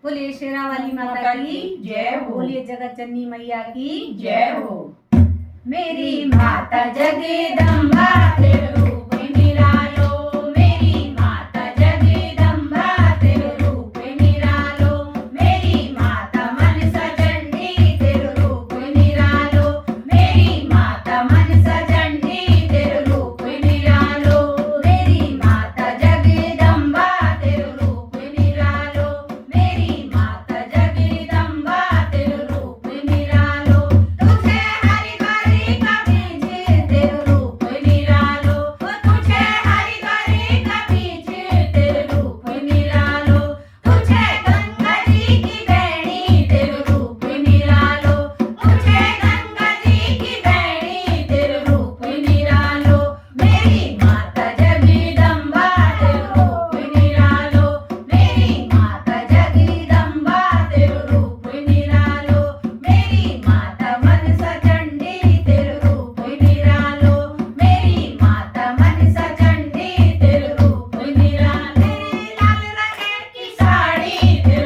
बोलिए शेरा वाली माता की जय हो। बोलिए जगत जननी मैया की जय हो। मेरी माता जगदम्बा तेरे रूप निरालो, मेरी माता जगदम्बा तेरे रूप निरालो, मेरी माता मनसा चंडी तेरे रूप निरालो, मेरी माता मनसा चंडी तेरे रूप निरालो, मेरी माता जगदम्बा तेरे रूप निरालो, मेरी माता जगदम्बा तेरे रूप निरालो, तुझे हरि हरि का बीज तेरे रूप निरालो, तुझे हरि हरि का बीज तेरे रूप निरालो, तुझे गंगा जी की बेड़ी तेरे रूप निरालो, तुझे गंगा जी की बेड़ी तेरे रूप निरालो, मेरी माता जगदम्बा तेरे रूप निरालो, मेरी माता जगदम्बा तेरे रूप निरालो, मेरी माता मनसा चंडी तेरे रूप निरालो, मेरी माता मनसा चंडी तेरे रूप निरालो, मेरी लाल रंग की साड़ी तेरे